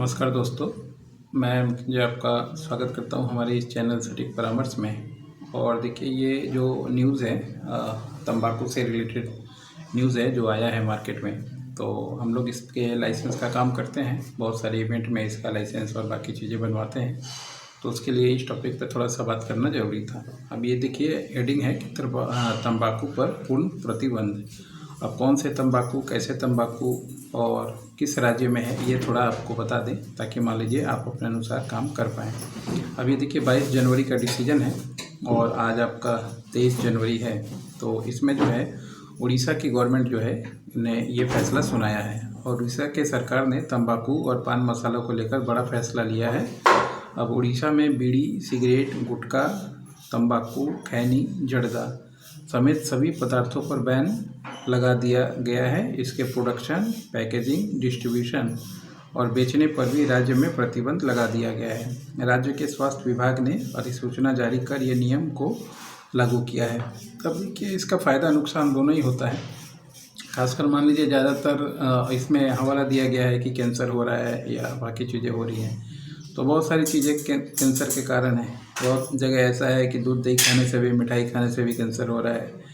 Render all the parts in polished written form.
नमस्कार दोस्तों, मैं जो आपका स्वागत करता हूं हमारे इस चैनल सटीक परामर्श में। और देखिए, ये जो न्यूज़ है तंबाकू से रिलेटेड न्यूज़ है जो आया है मार्केट में। तो हम लोग इसके लाइसेंस का काम करते हैं, बहुत सारे इवेंट में इसका लाइसेंस और बाकी चीज़ें बनवाते हैं। तो उसके लिए इस टॉपिक पर थोड़ा सा बात करना ज़रूरी था। अब ये देखिए, हेडिंग है कि तंबाकू पर पूर्ण प्रतिबंध। अब कौन से तंबाकू, कैसे तंबाकू और किस राज्य में है, ये थोड़ा आपको बता दें ताकि मान लीजिए आप अपने अनुसार काम कर पाएँ। अब ये देखिए, 22 जनवरी का डिसीजन है और आज आपका 23 जनवरी है। तो इसमें जो है उड़ीसा की गवर्नमेंट जो है ने ये फैसला सुनाया है और उड़ीसा के सरकार ने तंबाकू और पान मसालों को लेकर बड़ा फैसला लिया है। अब उड़ीसा में बीड़ी, सिगरेट, गुटखा, तंबाकू, खैनी, जर्दा समेत सभी पदार्थों पर बैन लगा दिया गया है। इसके प्रोडक्शन, पैकेजिंग, डिस्ट्रीब्यूशन और बेचने पर भी राज्य में प्रतिबंध लगा दिया गया है। राज्य के स्वास्थ्य विभाग ने अधिसूचना जारी कर ये नियम को लागू किया है। अब देखिए, इसका फ़ायदा नुकसान दोनों ही होता है। खासकर मान लीजिए ज़्यादातर इसमें हवाला दिया गया है कि कैंसर हो रहा है या बाकी चीज़ें हो रही हैं। तो बहुत सारी चीज़ें कैंसर के कारण है। बहुत जगह ऐसा है कि दूध दही खाने से भी, मिठाई खाने से भी कैंसर हो रहा है।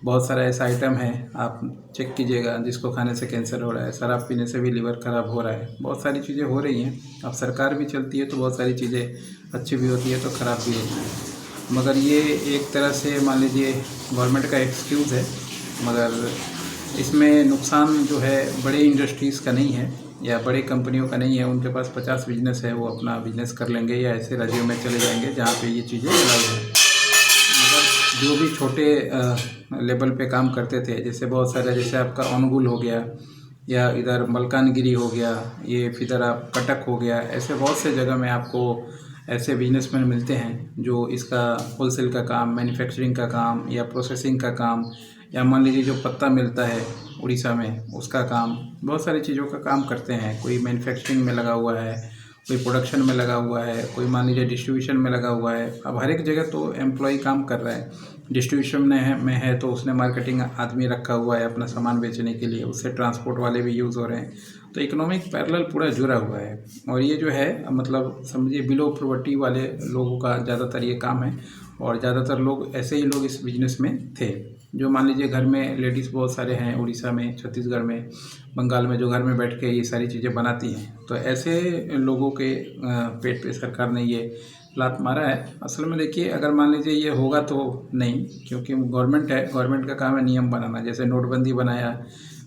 बहुत सारा ऐसा आइटम है, आप चेक कीजिएगा, जिसको खाने से कैंसर हो रहा है। शराब पीने से भी लीवर ख़राब हो रहा है। बहुत सारी चीज़ें हो रही हैं। अब सरकार भी चलती है तो बहुत सारी चीज़ें अच्छी भी होती है तो ख़राब भी होती है। मगर ये एक तरह से मान लीजिए गवर्नमेंट का एक्सक्यूज़ है। मगर इसमें नुकसान जो है बड़े इंडस्ट्रीज़ का नहीं है या बड़े कंपनियों का नहीं है। उनके पास 50 बिजनेस है, वो अपना बिजनेस कर लेंगे या ऐसे राज्यों में चले जाएंगे जहाँ पे ये चीज़ें अलाउड है। मगर जो भी छोटे लेवल पे काम करते थे, जैसे बहुत सारे, जैसे आपका अनुगुल हो गया या इधर मलकानगिरी हो गया, ये फिर आप कटक हो गया, ऐसे बहुत से जगह में आपको ऐसे बिजनेसमैन मिलते हैं जो इसका होलसेल का काम, मैन्युफैक्चरिंग का काम या प्रोसेसिंग का काम, या मान लीजिए जो पत्ता मिलता है उड़ीसा में उसका काम, बहुत सारी चीज़ों का काम करते हैं। कोई मैन्युफैक्चरिंग में लगा हुआ है, कोई प्रोडक्शन में लगा हुआ है, कोई मान लीजिए डिस्ट्रीब्यूशन में लगा हुआ है। अब हर एक जगह तो एम्प्लॉय काम कर रहा है। डिस्ट्रीब्यूशन में है तो उसने मार्केटिंग आदमी रखा हुआ है अपना सामान बेचने के लिए, उससे ट्रांसपोर्ट वाले भी यूज़ हो रहे हैं। तो इकोनॉमिक पैरेलल पूरा जुड़ा हुआ है। और ये जो है मतलब समझिए बिलो पॉवर्टी वाले लोगों का ज़्यादातर ये काम है। और ज़्यादातर लोग ऐसे ही लोग इस बिजनेस में थे, जो मान लीजिए घर में लेडीज़ बहुत सारे हैं उड़ीसा में, छत्तीसगढ़ में, बंगाल में, जो घर में बैठ के ये सारी चीज़ें बनाती हैं। तो ऐसे लोगों के पेट पे सरकार ने ये लात मारा है। असल में देखिए, अगर मान लीजिए ये होगा तो नहीं, क्योंकि गवर्नमेंट है, गवर्नमेंट का काम है नियम बनाना। जैसे नोटबंदी बनाया,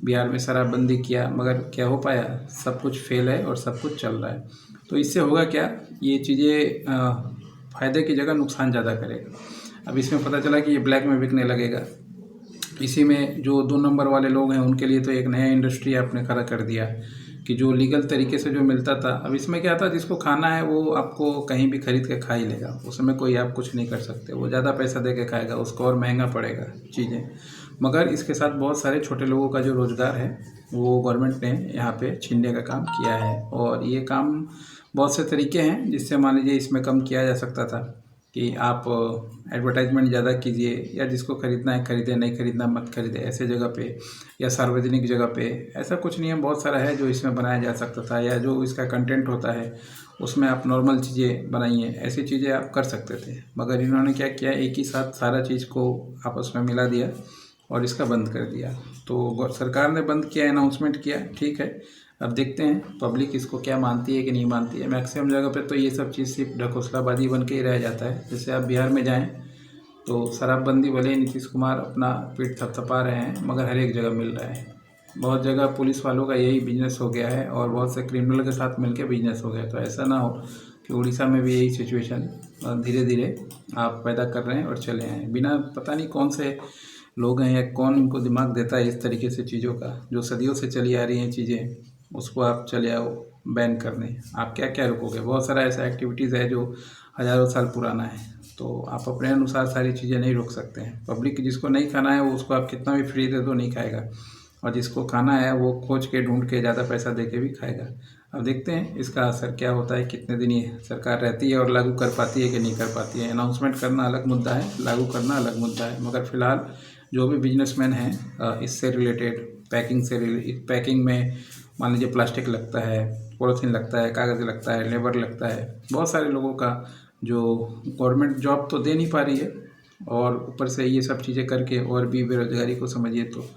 बिहार में शराबबंदी किया, मगर क्या हो पाया? सब कुछ फेल है और सब कुछ चल रहा है। तो इससे होगा क्या? ये चीज़ें फ़ायदे की जगह नुकसान ज़्यादा करेगा। अब इसमें पता चला कि ये ब्लैक में बिकने लगेगा। इसी में जो 2 नंबर वाले लोग हैं उनके लिए तो एक नया इंडस्ट्री आपने खड़ा कर दिया कि जो लीगल तरीके से जो मिलता था, अब इसमें क्या था, जिसको खाना है वो आपको कहीं भी खरीद के खा ही लेगा, उसमें कोई आप कुछ नहीं कर सकते। वो ज़्यादा पैसा दे के खाएगा, उसको और महंगा पड़ेगा चीज़ें। मगर इसके साथ बहुत सारे छोटे लोगों का जो रोज़गार है वो गवर्नमेंट ने यहाँ पे छीनने का काम किया है। और ये काम बहुत से तरीके हैं जिससे मान लीजिए इसमें कम किया जा सकता था कि आप एडवर्टाइजमेंट ज़्यादा कीजिए, या जिसको खरीदना है खरीदे, नहीं खरीदना मत खरीदे ऐसे जगह पे, या सार्वजनिक जगह पे। ऐसा कुछ नियम बहुत सारा है जो इसमें बनाया जा सकता था, या जो इसका कंटेंट होता है उसमें आप नॉर्मल चीज़ें बनाइए, ऐसी चीज़ें आप कर सकते थे। मगर इन्होंने क्या किया, एक ही साथ सारा चीज़ को आपस में मिला दिया और इसका बंद कर दिया। तो सरकार ने बंद किया, अनाउंसमेंट किया, ठीक है। अब देखते हैं पब्लिक इसको क्या मानती है कि नहीं मानती है। मैक्सिमम जगह पे तो ये सब चीज़ सिर्फ ढकोसलाबाजी बन के ही रह जाता है। जैसे आप बिहार में जाएं तो शराबबंदी भले ही नीतीश कुमार अपना पीठ थपथपा रहे हैं, मगर हर एक जगह मिल रहा है। बहुत जगह पुलिस वालों का यही बिजनेस हो गया है और बहुत से क्रिमिनल के साथ मिलकर बिजनेस हो गया। तो ऐसा ना हो कि उड़ीसा में भी यही सिचुएशन धीरे धीरे आप पैदा कर रहे हैं और चले आए बिना, पता नहीं कौन से लोग हैं या कौन इनको दिमाग देता है इस तरीके से चीज़ों का, जो सदियों से चली आ रही हैं चीज़ें, उसको आप चले आओ बैन करने। आप क्या क्या रोकोगे? बहुत सारा ऐसा एक्टिविटीज़ है जो हज़ारों साल पुराना है। तो आप अपने अनुसार सारी चीज़ें नहीं रोक सकते हैं। पब्लिक जिसको नहीं खाना है वो, उसको आप कितना भी फ्री दे दो नहीं खाएगा, और जिसको खाना है वो खोज के ढूंढ के ज़्यादा पैसा दे के भी खाएगा। अब देखते हैं इसका असर क्या होता है, कितने दिन ये सरकार रहती है और लागू कर पाती है कि नहीं कर पाती है। अनाउंसमेंट करना अलग मुद्दा है, लागू करना अलग मुद्दा है। मगर फ़िलहाल जो भी बिजनेसमैन हैं इससे रिलेटेड, पैकिंग से रिलेटेड, पैकिंग में मान लीजिए प्लास्टिक लगता है, पॉलीथीन लगता है, कागज़ लगता है, लेबर लगता है, बहुत सारे लोगों का जो गवर्नमेंट जॉब तो दे नहीं पा रही है और ऊपर से ये सब चीज़ें करके और भी बेरोज़गारी को समझिए तो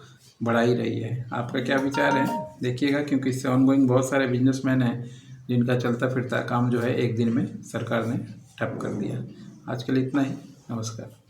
बढ़ा ही रही है। आपका क्या विचार है देखिएगा, क्योंकि इससे ऑनगोइंग बहुत सारे बिजनेसमैन हैं जिनका चलता फिरता काम जो है एक दिन में सरकार ने ठप कर दिया। आज के लिए इतना ही। नमस्कार।